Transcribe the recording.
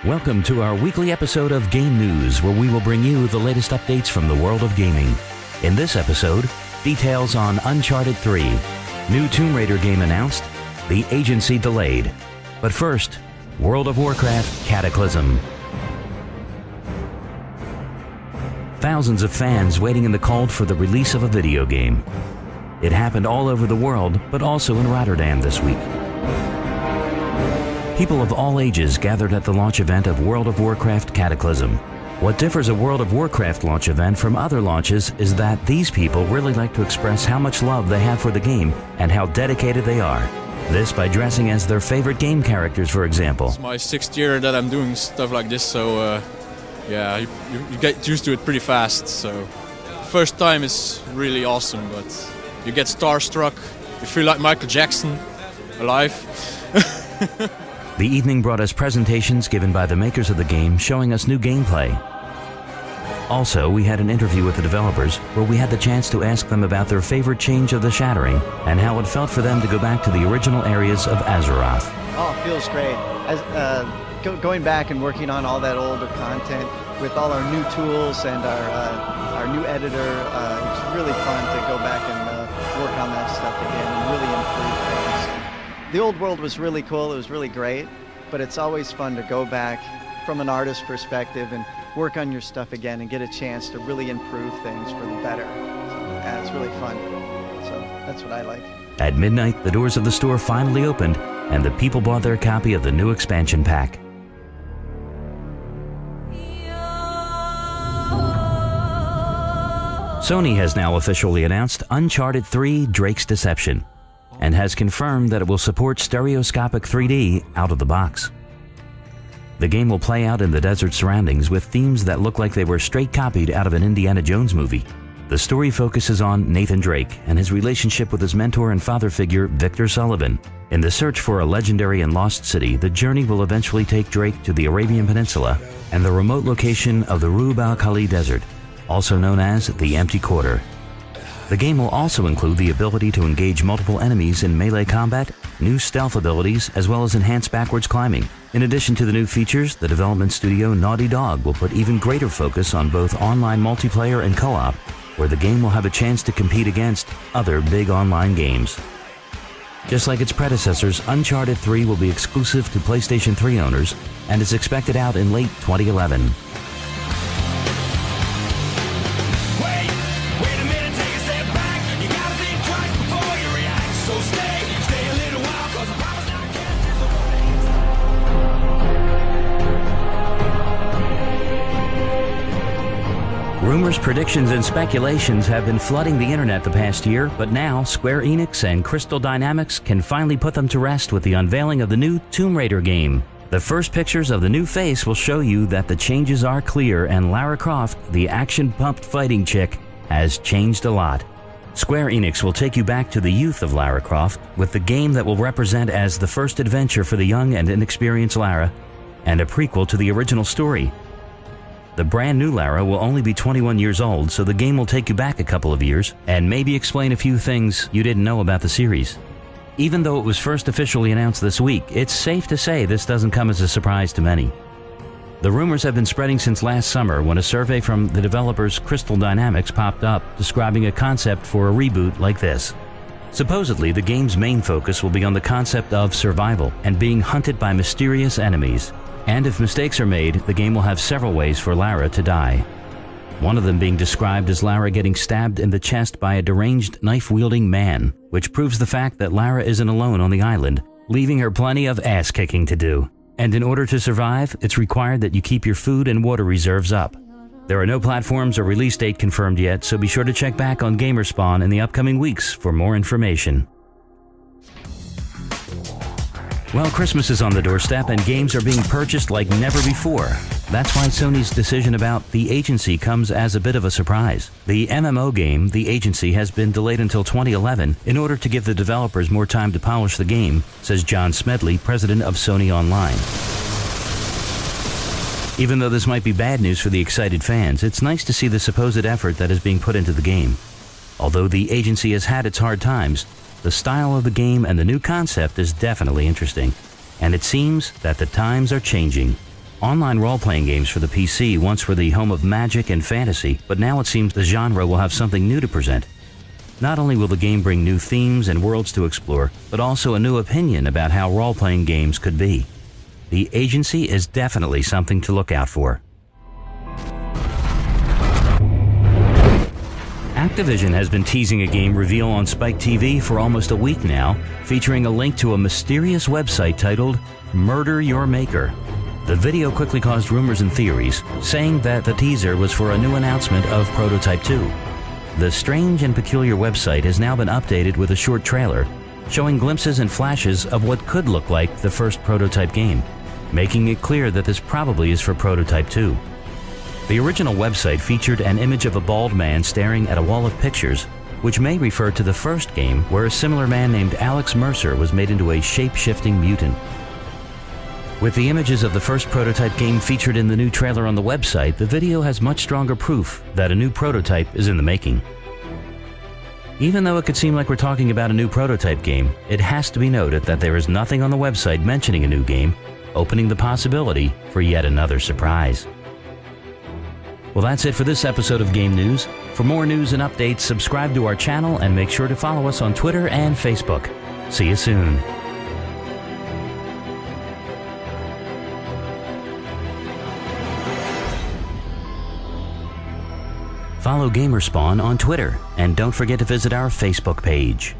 Welcome to our weekly episode of Game News, where we will bring you the latest updates from the world of gaming. In this episode, details on Uncharted 3, new Tomb Raider game announced, the agency delayed. But first, World of Warcraft Cataclysm. Thousands of fans waiting in the cold for the release of a video game. It happened all over the world, but also in Rotterdam this week. People of all ages gathered at the launch event of World of Warcraft Cataclysm. What differs a World of Warcraft launch event from other launches is that these people really like to express how much love they have for the game and how dedicated they are. This by dressing as their favorite game characters, for example. It's my 6th year that I'm doing stuff like this, so yeah, you get used to it pretty fast. So first time is really awesome, but you get starstruck, you feel like Michael Jackson alive. The evening brought us presentations given by the makers of the game showing us new gameplay. Also, we had an interview with the developers where we had the chance to ask them about their favorite change of the Shattering and how it felt for them to go back to the original areas of Azeroth. Oh, it feels great. Going back and working on all that older content with all our new tools and our new editor, it's really fun to go back and work on that stuff again and really improve things. The old world was really cool, it was really great, but it's always fun to go back from an artist's perspective and work on your stuff again and get a chance to really improve things for the better. So, it's really fun. So that's what I like. At midnight, the doors of the store finally opened and the people bought their copy of the new expansion pack. Sony has now officially announced Uncharted 3: Drake's Deception, and has confirmed that it will support stereoscopic 3D out of the box. The game will play out in the desert surroundings with themes that look like they were straight copied out of an Indiana Jones movie. The story focuses on Nathan Drake and his relationship with his mentor and father figure, Victor Sullivan. In the search for a legendary and lost city, the journey will eventually take Drake to the Arabian Peninsula and the remote location of the Rub al-Khali Desert, also known as the Empty Quarter. The game will also include the ability to engage multiple enemies in melee combat, new stealth abilities, as well as enhanced backwards climbing. In addition to the new features, the development studio Naughty Dog will put even greater focus on both online multiplayer and co-op, where the game will have a chance to compete against other big online games. Just like its predecessors, Uncharted 3 will be exclusive to PlayStation 3 owners and is expected out in late 2011. Rumors, predictions, and speculations have been flooding the internet the past year, but now Square Enix and Crystal Dynamics can finally put them to rest with the unveiling of the new Tomb Raider game. The first pictures of the new face will show you that the changes are clear and Lara Croft, the action-pumped fighting chick, has changed a lot. Square Enix will take you back to the youth of Lara Croft with the game that will represent as the first adventure for the young and inexperienced Lara and a prequel to the original story. The brand new Lara will only be 21 years old, so the game will take you back a couple of years and maybe explain a few things you didn't know about the series. Even though it was first officially announced this week, it's safe to say this doesn't come as a surprise to many. The rumors have been spreading since last summer when a survey from the developers Crystal Dynamics popped up describing a concept for a reboot like this. Supposedly, the game's main focus will be on the concept of survival and being hunted by mysterious enemies. And if mistakes are made, the game will have several ways for Lara to die. One of them being described as Lara getting stabbed in the chest by a deranged knife-wielding man, which proves the fact that Lara isn't alone on the island, leaving her plenty of ass-kicking to do. And in order to survive, it's required that you keep your food and water reserves up. There are no platforms or release date confirmed yet, so be sure to check back on Gamerspawn in the upcoming weeks for more information. Well, Christmas is on the doorstep and games are being purchased like never before. That's why Sony's decision about The Agency comes as a bit of a surprise. The MMO game, The Agency, has been delayed until 2011 in order to give the developers more time to polish the game, says John Smedley, president of Sony Online. Even though this might be bad news for the excited fans, it's nice to see the supposed effort that is being put into the game. Although The Agency has had its hard times, the style of the game and the new concept is definitely interesting, and it seems that the times are changing. Online role-playing games for the PC once were the home of magic and fantasy, but now it seems the genre will have something new to present. Not only will the game bring new themes and worlds to explore, but also a new opinion about how role-playing games could be. The Agency is definitely something to look out for. Activision has been teasing a game reveal on Spike TV for almost a week now, featuring a link to a mysterious website titled Murder Your Maker. The video quickly caused rumors and theories, saying that the teaser was for a new announcement of Prototype 2. The strange and peculiar website has now been updated with a short trailer, showing glimpses and flashes of what could look like the first Prototype game, making it clear that this probably is for Prototype 2. The original website featured an image of a bald man staring at a wall of pictures, which may refer to the first game where a similar man named Alex Mercer was made into a shape-shifting mutant. With the images of the first Prototype game featured in the new trailer on the website, the video has much stronger proof that a new Prototype is in the making. Even though it could seem like we're talking about a new Prototype game, it has to be noted that there is nothing on the website mentioning a new game, opening the possibility for yet another surprise. Well, that's it for this episode of Game News. For more news and updates, subscribe to our channel and make sure to follow us on Twitter and Facebook. See you soon. Follow Gamerspawn on Twitter, and don't forget to visit our Facebook page.